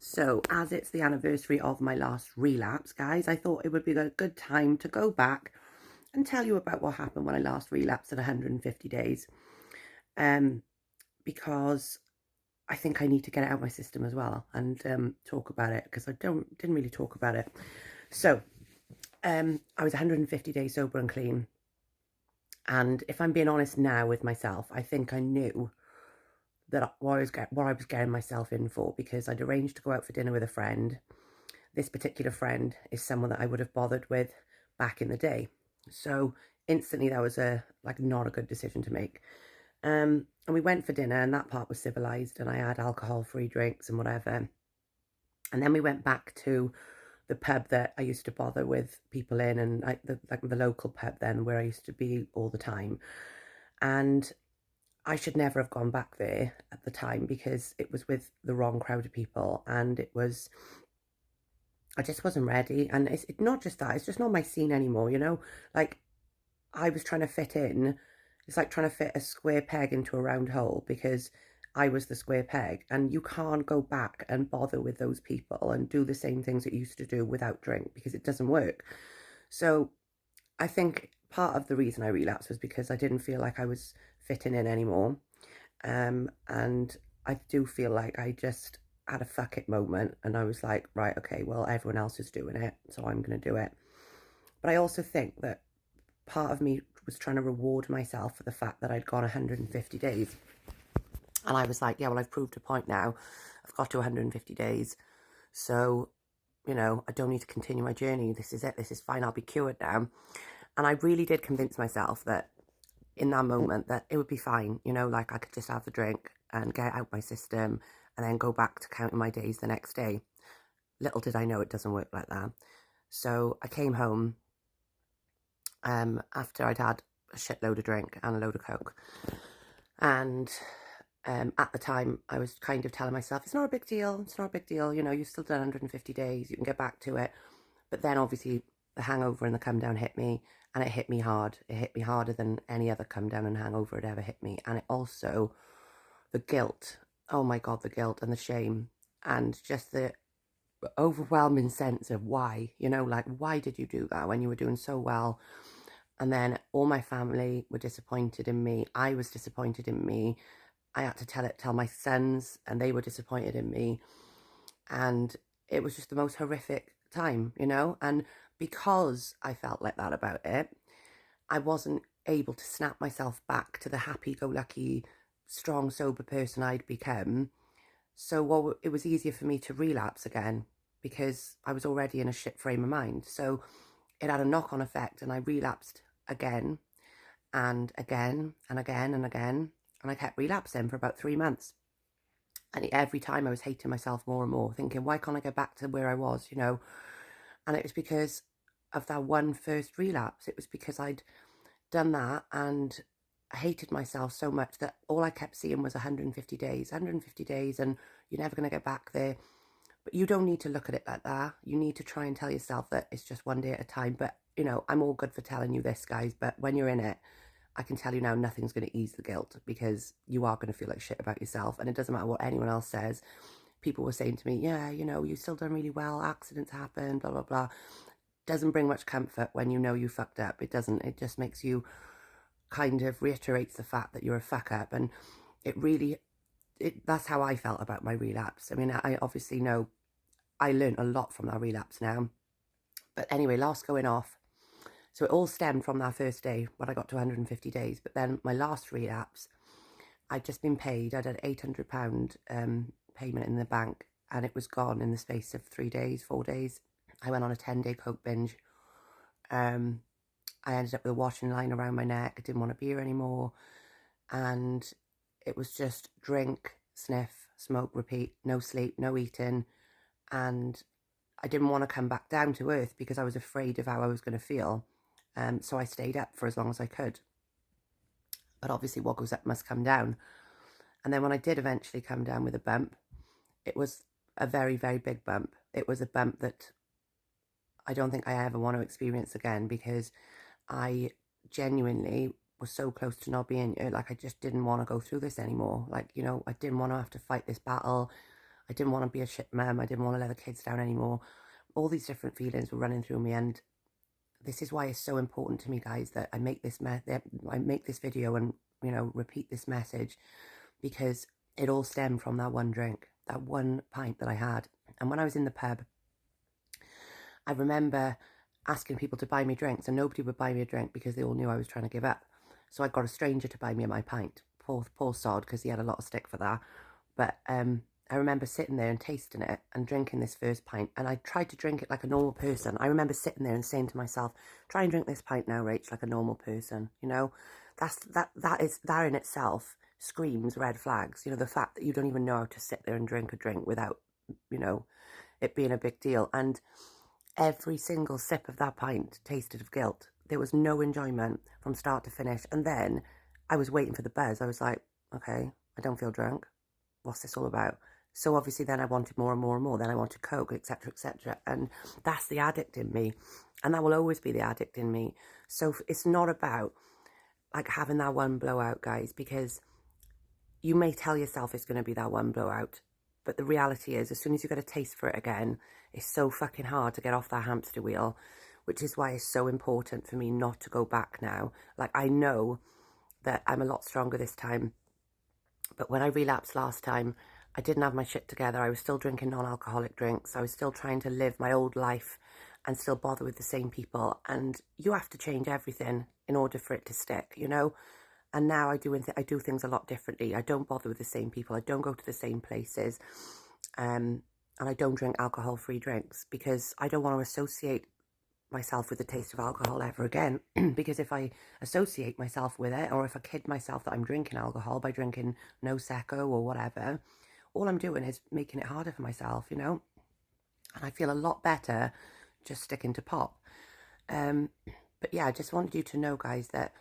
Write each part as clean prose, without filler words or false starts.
So, as it's the anniversary of my last relapse, guys, I thought it would be a good time to go back and tell you about what happened when I last relapsed at 150 days. Um, because I think I need to get it out of my system as well and talk about it because I didn't really talk about it. So, I was 150 days sober and clean. And if I'm being honest now with myself, I think I knew that what I was getting myself in for, because I'd arranged to go out for dinner with a friend. This particular friend is someone that I would have bothered with back in the day. So instantly that was not a good decision to make. And we went for dinner and that part was civilized and I had alcohol-free drinks and whatever. And then we went back to the pub that I used to bother with people in, and the local pub then where I used to be all the time. And I should never have gone back there at the time because it was with the wrong crowd of people, and I just wasn't ready. And it's not just that, it's just not my scene anymore, you know? Like, I was trying to fit in. It's like trying to fit a square peg into a round hole because I was the square peg. And you can't go back and bother with those people and do the same things that you used to do without drink because it doesn't work. So I think part of the reason I relapsed was because I didn't feel like I was fitting in anymore. And I do feel like I just had a fuck it moment and I was like, right, okay, well, everyone else is doing it, so I'm going to do it. But I also think that part of me was trying to reward myself for the fact that I'd gone 150 days. And I was like, yeah, well, I've proved a point now. I've got to 150 days. So, I don't need to continue my journey. This is it. This is fine. I'll be cured now. And I really did convince myself that in that moment that it would be fine, like I could just have the drink and get it out my system and then go back to counting my days the next day. Little did I know it doesn't work like that. So I came home after I'd had a shitload of drink and a load of coke. And at the time, I was kind of telling myself, it's not a big deal. It's not a big deal. You've still done 150 days. You can get back to it. But then obviously the hangover and the come down hit me, and it hit me hard. It hit me harder than any other come down and hangover had ever hit me. And it also, the guilt, oh my God, the guilt and the shame and just the overwhelming sense of why, like, why did you do that when you were doing so well? And then all my family were disappointed in me. I was disappointed in me. I had to tell my sons, and they were disappointed in me. And it was just the most horrific time, and because I felt like that about it, I wasn't able to snap myself back to the happy-go-lucky, strong, sober person I'd become. So it was easier for me to relapse again because I was already in a shit frame of mind. So it had a knock-on effect, and I relapsed again and again and again and again, and I kept relapsing for about 3 months. And every time I was hating myself more and more, thinking, why can't I go back to where I was, And it was because of that one first relapse. It was because I'd done that and I hated myself so much that all I kept seeing was 150 days, 150 days, and you're never going to get back there. But you don't need to look at it like that. You need to try and tell yourself that it's just one day at a time. But, I'm all good for telling you this, guys. But when you're in it, I can tell you now, nothing's going to ease the guilt because you are going to feel like shit about yourself. And it doesn't matter what anyone else says. People were saying to me, yeah, you've still done really well. Accidents happen, blah, blah, blah. Doesn't bring much comfort when you know you fucked up. It doesn't. It just makes you kind of reiterates the fact that you're a fuck up. And that's how I felt about my relapse. I mean, I obviously know I learned a lot from that relapse now. But anyway, last going off. So it all stemmed from that first day when I got to 150 days. But then my last relapse, I'd just been paid. I'd had £800 payment in the bank, and it was gone in the space of 3 days, 4 days. I went on a 10-day coke binge. I ended up with a washing line around my neck. I didn't want to be here anymore. And it was just drink, sniff, smoke, repeat, no sleep, no eating. And I didn't want to come back down to earth because I was afraid of how I was going to feel. So I stayed up for as long as I could. But obviously what goes up must come down. And then when I did eventually come down with a bump, it was a very, very big bump. It was a bump that I don't think I ever want to experience again because I genuinely was so close to not being, like, I just didn't want to go through this anymore. Like, I didn't want to have to fight this battle. I didn't want to be a shit mum. I didn't want to let the kids down anymore. All these different feelings were running through me, and this is why it's so important to me, guys, that I make this video and, you know, repeat this message, because it all stemmed from that one drink, that one pint that I had. And when I was in the pub, I remember asking people to buy me drinks, and nobody would buy me a drink because they all knew I was trying to give up. So I got a stranger to buy me my pint. Poor sod, because he had a lot of stick for that. But I remember sitting there and tasting it and drinking this first pint, and I tried to drink it like a normal person. I remember sitting there and saying to myself, try and drink this pint now, Rach, like a normal person. You know, that in itself screams red flags. You know, the fact that you don't even know how to sit there and drink a drink without, you know, it being a big deal. And every single sip of that pint tasted of guilt. There was no enjoyment from start to finish. And then I was waiting for the buzz. I was like, okay, I don't feel drunk. What's this all about? So obviously then I wanted more and more and more. Then I wanted Coke, etc., etc. And that's the addict in me. And that will always be the addict in me. So it's not about like having that one blowout, guys, because you may tell yourself it's going to be that one blowout. But the reality is, as soon as you get a taste for it again, it's so fucking hard to get off that hamster wheel, which is why it's so important for me not to go back now. Like, I know that I'm a lot stronger this time, but when I relapsed last time, I didn't have my shit together. I was still drinking non-alcoholic drinks. I was still trying to live my old life and still bother with the same people. And you have to change everything in order for it to stick, you know? And now I do things a lot differently. I don't bother with the same people. I don't go to the same places. And I don't drink alcohol-free drinks because I don't want to associate myself with the taste of alcohol ever again. Because if I associate myself with it, or if I kid myself that I'm drinking alcohol by drinking no Prosecco or whatever, all I'm doing is making it harder for myself, you know? And I feel a lot better just sticking to pop. But yeah, I just wanted you to know, guys, that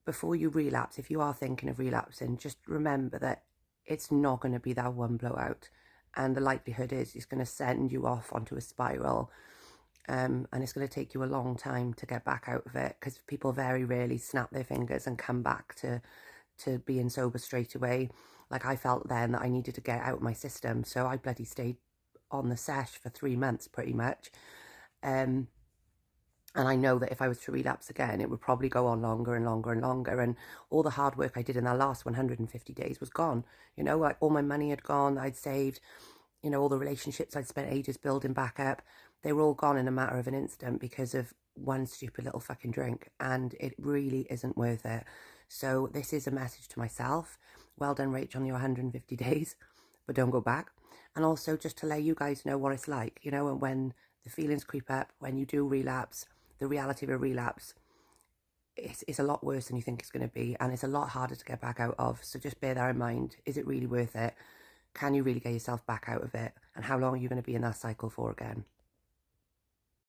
before you relapse, if you are thinking of relapsing, just remember that it's not going to be that one blowout. And the likelihood is it's going to send you off onto a spiral. And it's going to take you a long time to get back out of it, because people very rarely snap their fingers and come back to being sober straight away. Like, I felt then that I needed to get out of my system. So I bloody stayed on the sesh for 3 months pretty much. And I know that if I was to relapse again, it would probably go on longer and longer and longer. And all the hard work I did in that last 150 days was gone. You know, like, all my money had gone, I'd saved, you know, all the relationships I'd spent ages building back up. They were all gone in a matter of an instant because of one stupid little fucking drink. And it really isn't worth it. So this is a message to myself. Well done, Rach, on your 150 days, but don't go back. And also just to let you guys know what it's like, you know, and when the feelings creep up, when you do relapse, the reality of a relapse is a lot worse than you think it's going to be, and it's a lot harder to get back out of. So just bear that in mind. Is it really worth it? Can you really get yourself back out of it? And how long are you going to be in that cycle for again?